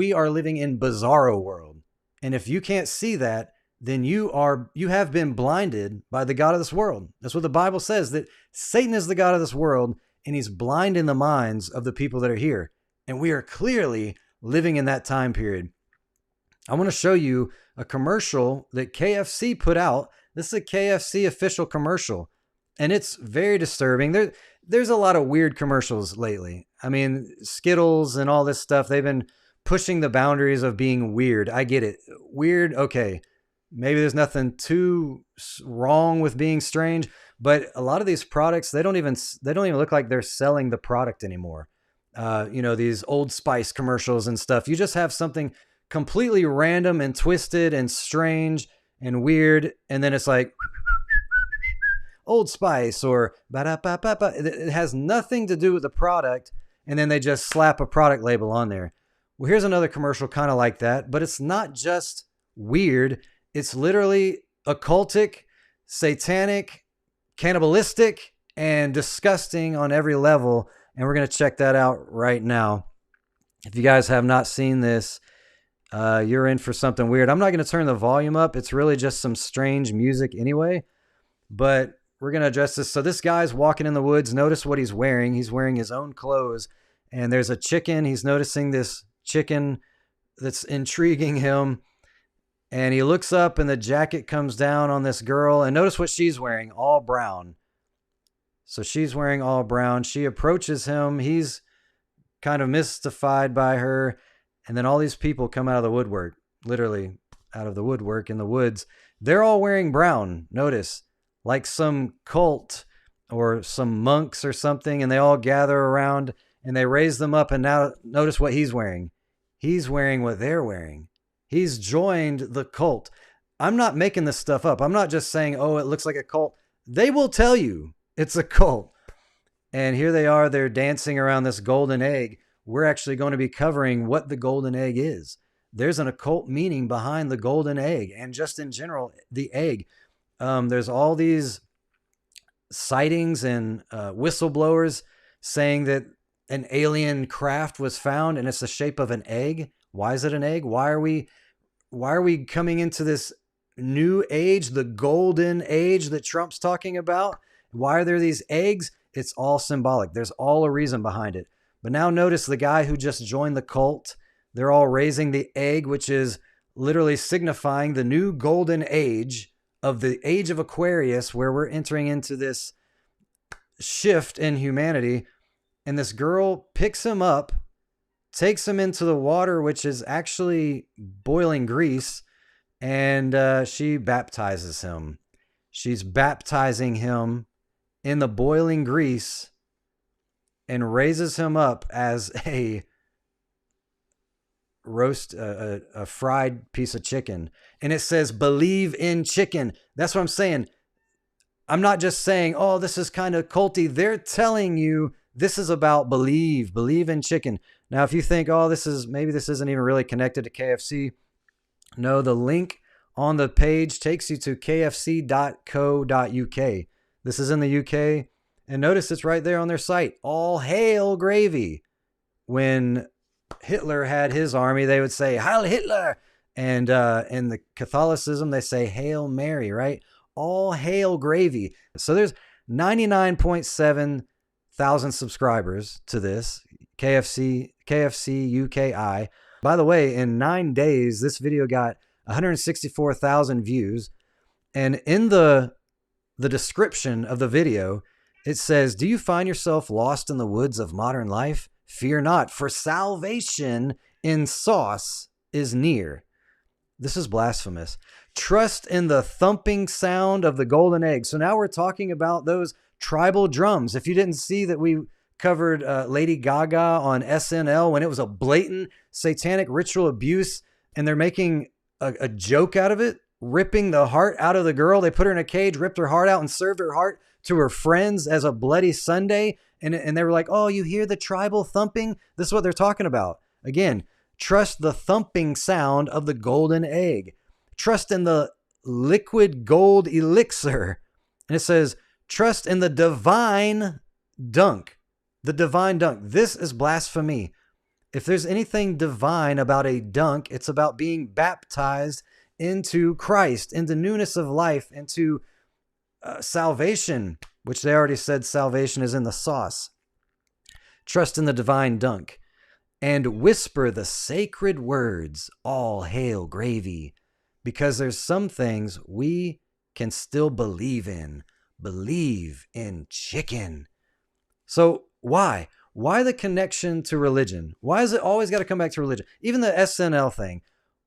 We are living in bizarro world. And if you can't see that, then you have been blinded by the God of this world. That's what the Bible says, that Satan is the God of this world, and he's blinding the minds of the people that are here. And we are clearly living in that time period. I want to show you a commercial that KFC put out. This is a KFC official commercial, and it's very disturbing. There's a lot of weird commercials lately. I mean, Skittles and all this stuff, they've been pushing the boundaries of being weird. I get it. Weird, okay. Maybe there's nothing too wrong with being strange, but a lot of these products, they don't even look like they're selling the product anymore. These Old Spice commercials and stuff. You just have something completely random and twisted and strange and weird, and then it's like Old Spice or ba-da-ba-ba-ba. It has nothing to do with the product, and then they just slap a product label on there. Well, here's another commercial kind of like that, but it's not just weird. It's literally occultic, satanic, cannibalistic, and disgusting on every level. And we're going to check that out right now. If you guys have not seen this, you're in for something weird. I'm not going to turn the volume up. It's really just some strange music anyway. But we're going to address this. So this guy's walking in the woods. Notice what he's wearing. He's wearing his own clothes. And there's a chicken. He's noticing this chicken that's intriguing him. And he looks up and the jacket comes down on this girl. And notice what she's wearing, all brown. So she's wearing all brown. She approaches him. He's kind of mystified by her. And then all these people come out of the woodwork, literally out of the woodwork in the woods. They're all wearing brown. Notice, like some cult or some monks or something. And they all gather around and they raise them up. And now notice what he's wearing. He's wearing what they're wearing. He's joined the cult. I'm not making this stuff up. I'm not just saying, oh, it looks like a cult. They will tell you it's a cult. And here they are. They're dancing around this golden egg. We're actually going to be covering what the golden egg is. There's an occult meaning behind the golden egg and just in general, the egg. There's all these sightings and whistleblowers saying that an alien craft was found and it's the shape of an egg. Why is it an egg? Why are we coming into this new age, the golden age that Trump's talking about? Why are there these eggs? It's all symbolic. There's all a reason behind it. But now notice the guy who just joined the cult. They're all raising the egg, which is literally signifying the new golden age of the age of Aquarius, where we're entering into this shift in humanity. And this girl picks him up, takes him into the water, which is actually boiling grease, and she baptizes him. She's baptizing him in the boiling grease and raises him up as a roast, a fried piece of chicken. And it says, believe in chicken. That's what I'm saying. I'm not just saying, oh, this is kind of culty. They're telling you this is about believe in chicken. Now, if you think, oh, maybe this isn't even really connected to KFC. No, the link on the page takes you to kfc.co.uk. This is in the UK. And notice it's right there on their site. All hail gravy. When Hitler had his army, they would say, Heil Hitler. And in the Catholicism, they say, Hail Mary, right? All hail gravy. So there's 99.7 thousand subscribers to this. KFC UKI. By the way, in 9 days, this video got 164,000 views. And in the description of the video, it says, do you find yourself lost in the woods of modern life? Fear not, for salvation in sauce is near. This is blasphemous. Trust in the thumping sound of the golden egg. So now we're talking about those tribal drums. If you didn't see that we covered Lady Gaga on SNL when it was a blatant satanic ritual abuse and they're making a joke out of it, ripping the heart out of the girl. They put her in a cage, ripped her heart out and served her heart to her friends as a bloody sundae. And they were like, oh, you hear the tribal thumping? This is what they're talking about. Again, trust the thumping sound of the golden egg. Trust in the liquid gold elixir. And it says, trust in the divine dunk. The divine dunk. This is blasphemy. If there's anything divine about a dunk, it's about being baptized into Christ, into newness of life, into salvation, which they already said salvation is in the sauce. Trust in the divine dunk and whisper the sacred words, all hail gravy, because there's some things we can still believe in. Believe in chicken. So why? Why the connection to religion? Why is it always got to come back to religion? Even the SNL thing.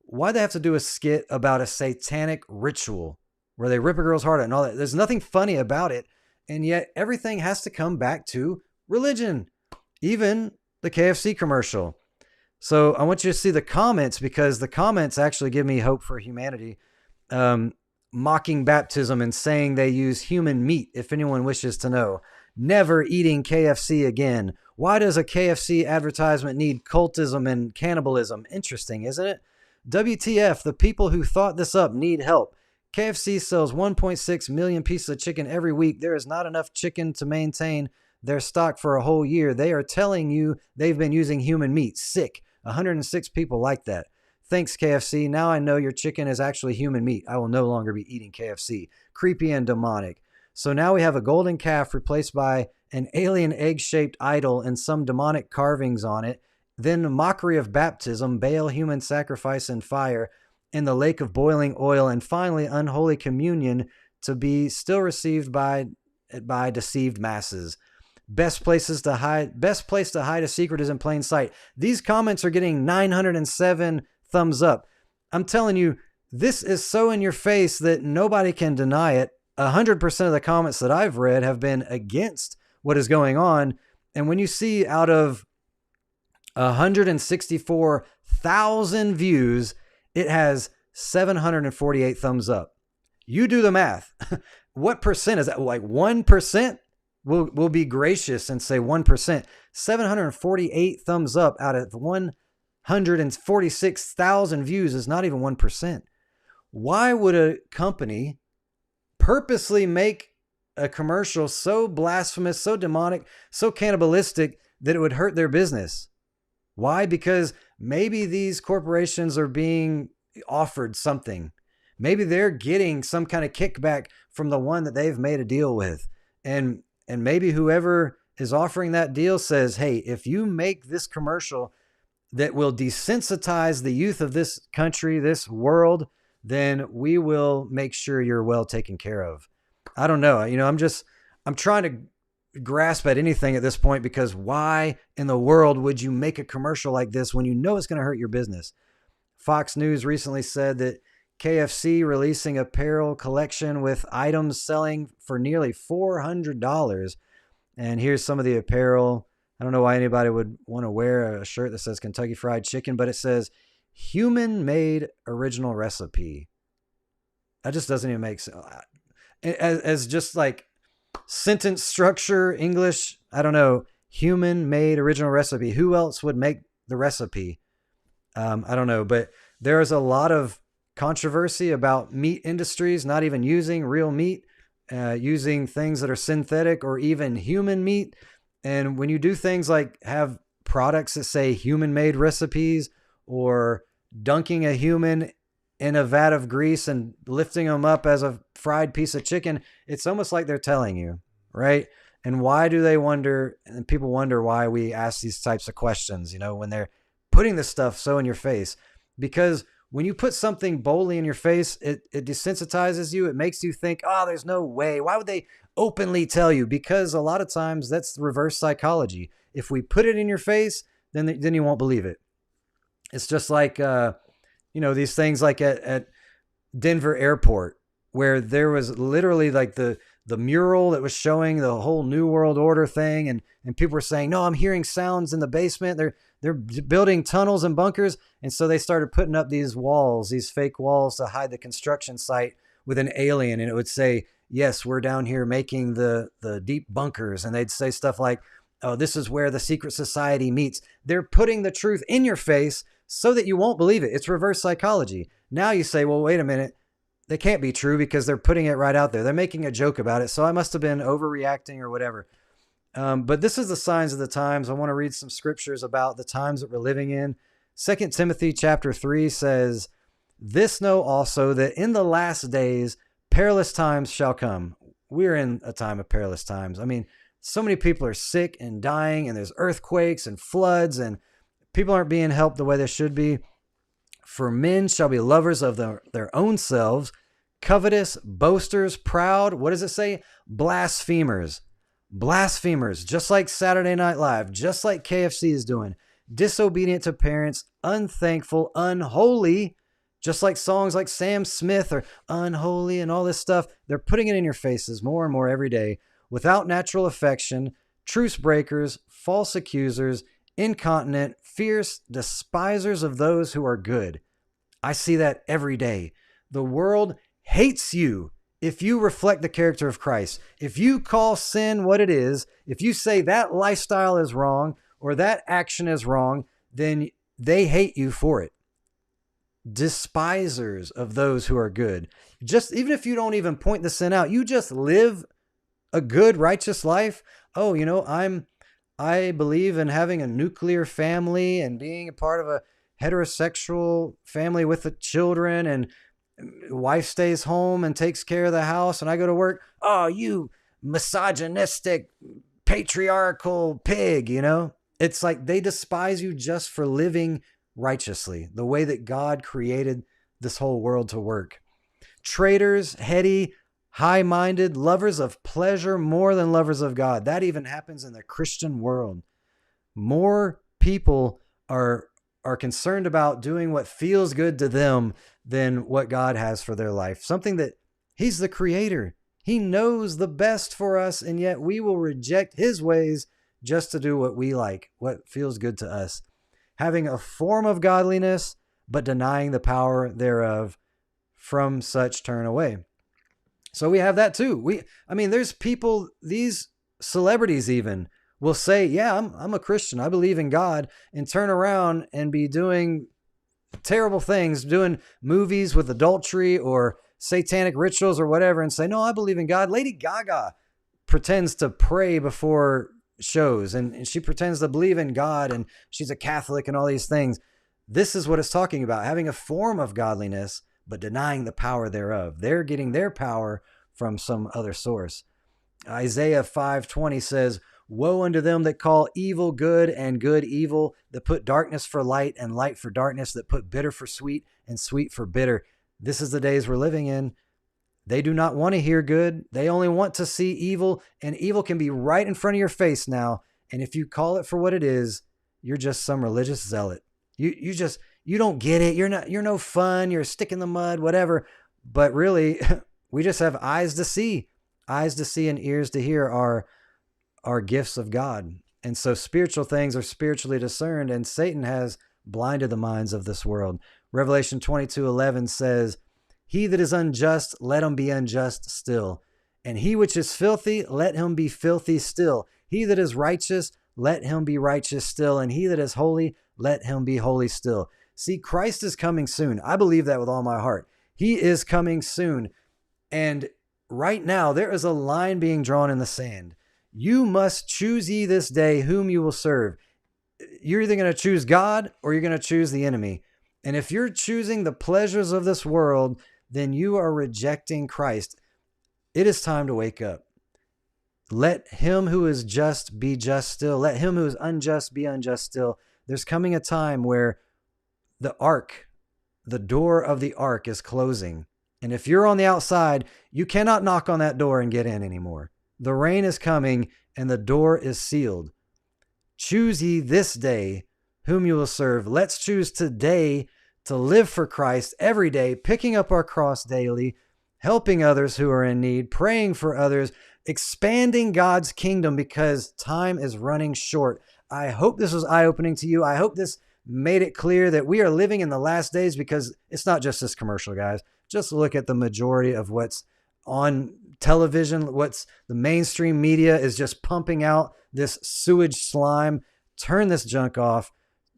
Why they have to do a skit about a satanic ritual where they rip a girl's heart out and all that? There's nothing funny about it. And yet everything has to come back to religion. Even the KFC commercial. So I want you to see the comments, because the comments actually give me hope for humanity. Mocking baptism and saying they use human meat, if anyone wishes to know. Never eating KFC again. Why does a KFC advertisement need cultism and cannibalism? Interesting, isn't it? WTF, the people who thought this up need help. KFC sells 1.6 million pieces of chicken every week. There is not enough chicken to maintain their stock for a whole year. They are telling you they've been using human meat. Sick. 106 people like that. Thanks, KFC. Now I know your chicken is actually human meat. I will no longer be eating KFC. Creepy and demonic. So now we have a golden calf replaced by an alien egg-shaped idol and some demonic carvings on it. Then mockery of baptism, Baal human sacrifice and fire in the lake of boiling oil, and finally unholy communion to be still received by deceived masses. Best place to hide a secret is in plain sight. These comments are getting 907 thumbs up. I'm telling you, this is so in your face that nobody can deny it. 100% of the comments that I've read have been against what is going on. And when you see out of 164,000 views, it has 748 thumbs up. You do the math. What percent is that? Like 1%? We'll be gracious and say 1%. 748 thumbs up out of 146,000 views is not even 1%. Why would a company purposely make a commercial so blasphemous, so demonic, so cannibalistic that it would hurt their business? Why? Because maybe these corporations are being offered something. Maybe they're getting some kind of kickback from the one that they've made a deal with. And maybe whoever is offering that deal says, hey, if you make this commercial that will desensitize the youth of this country, this world, then we will make sure you're well taken care of. I don't know. I'm trying to grasp at anything at this point, because why in the world would you make a commercial like this when you know it's going to hurt your business? Fox News recently said that KFC releasing apparel collection with items selling for nearly $400. And here's some of the apparel. I don't know why anybody would want to wear a shirt that says Kentucky Fried Chicken, but it says human-made original recipe. That just doesn't even make sense. As just like sentence structure, English, I don't know. Human-made original recipe. Who else would make the recipe? I don't know, but there is a lot of controversy about meat industries not even using real meat, using things that are synthetic or even human meat. And when you do things like have products that say human-made recipes, or dunking a human in a vat of grease and lifting them up as a fried piece of chicken, it's almost like they're telling you, right? And why do they wonder? And people wonder why we ask these types of questions, when they're putting this stuff so in your face. Because when you put something boldly in your face, it desensitizes you. It makes you think, oh, there's no way. Why would they openly tell you? Because a lot of times that's reverse psychology. If we put it in your face, then you won't believe it. It's just like, these things like at Denver Airport, where there was literally like the mural that was showing the whole New World Order thing. And people were saying, no, I'm hearing sounds in the basement. They're building tunnels and bunkers. And so they started putting up these walls, these fake walls to hide the construction site with an alien. And it would say, yes, we're down here making the deep bunkers. And they'd say stuff like, oh, this is where the secret society meets. They're putting the truth in your face so that you won't believe it. It's reverse psychology. Now you say, well, wait a minute. They can't be true because they're putting it right out there. They're making a joke about it. So I must have been overreacting or whatever. But this is the signs of the times. I want to read some scriptures about the times that we're living in. 2 Timothy chapter 3 says, "This know also that in the last days perilous times shall come." We're in a time of perilous times. I mean, so many people are sick and dying, and there's earthquakes and floods, and people aren't being helped the way they should be. "For men shall be lovers of their own selves, covetous, boasters, proud." What does it say? Blasphemers. Blasphemers, just like Saturday Night Live, just like KFC is doing. Disobedient to parents, unthankful, unholy, just like songs like Sam Smith or Unholy and all this stuff. They're putting it in your faces more and more every day. Without natural affection, truce breakers, false accusers, incontinent, fierce, despisers of those who are good. I see that every day. The world hates you if you reflect the character of Christ. If you call sin what it is, if you say that lifestyle is wrong or that action is wrong, then they hate you for it. Despisers of those who are good. Just even if you don't even point the sin out, you just live a good, righteous life. Oh, I believe in having a nuclear family and being a part of a heterosexual family with the children, and wife stays home and takes care of the house, and I go to work. Oh, you misogynistic, patriarchal pig, It's like they despise you just for living righteously, the way that God created this whole world to work. Traitors, heady, high-minded, lovers of pleasure more than lovers of God. That even happens in the Christian world. More people are concerned about doing what feels good to them than what God has for their life. Something that He's the creator. He knows the best for us, and yet we will reject His ways just to do what we like, what feels good to us. Having a form of godliness, but denying the power thereof, from such turn away. So we have that too. There's people, these celebrities even, will say, yeah, I'm a Christian. I believe in God, and turn around and be doing terrible things, doing movies with adultery or satanic rituals or whatever, and say, no, I believe in God. Lady Gaga pretends to pray before shows, and she pretends to believe in God, and she's a Catholic and all these things. This is what it's talking about, having a form of godliness, but denying the power thereof. They're getting their power from some other source. Isaiah 5:20 says, "Woe unto them that call evil good and good evil, that put darkness for light and light for darkness, that put bitter for sweet and sweet for bitter." This is the days we're living in. They do not want to hear good. They only want to see evil, and evil can be right in front of your face now. And if you call it for what it is, you're just some religious zealot. You don't get it. You're no fun. You're a stick in the mud, whatever. But really, we just have eyes to see and ears to hear are gifts of God. And so spiritual things are spiritually discerned, and Satan has blinded the minds of this world. Revelation 22:11 says, "He that is unjust, let him be unjust still. And he which is filthy, let him be filthy still. He that is righteous, let him be righteous still. And he that is holy, let him be holy still." See, Christ is coming soon. I believe that with all my heart. He is coming soon. And right now, there is a line being drawn in the sand. You must choose ye this day whom you will serve. You're either going to choose God or you're going to choose the enemy. And if you're choosing the pleasures of this world, then you are rejecting Christ. It is time to wake up. Let him who is just be just still. Let him who is unjust be unjust still. There's coming a time where the door of the ark is closing. And if you're on the outside, you cannot knock on that door and get in anymore. The rain is coming and the door is sealed. Choose ye this day whom you will serve. Let's choose today to live for Christ every day, picking up our cross daily, helping others who are in need, praying for others, expanding God's kingdom, because time is running short. I hope this was eye-opening to you. I hope this made it clear that we are living in the last days, because it's not just this commercial, guys. Just look at the majority of what's on television, what's the mainstream media is just pumping out this sewage slime. Turn this junk off.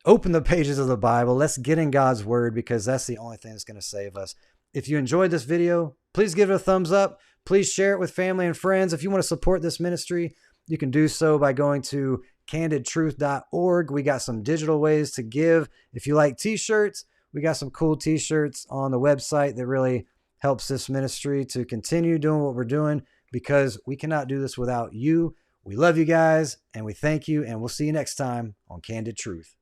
Open the pages of the Bible. Let's get in God's word, because that's the only thing that's going to save us. If you enjoyed this video, please give it a thumbs up. Please share it with family and friends. If you want to support this ministry, you can do so by going to CandidTruthOrg. We got some digital ways to give. If you like t-shirts, we got some cool t-shirts on the website that really helps this ministry to continue doing what we're doing, because we cannot do this without you. We love you guys, and we thank you, and we'll see you next time on Candid Truth.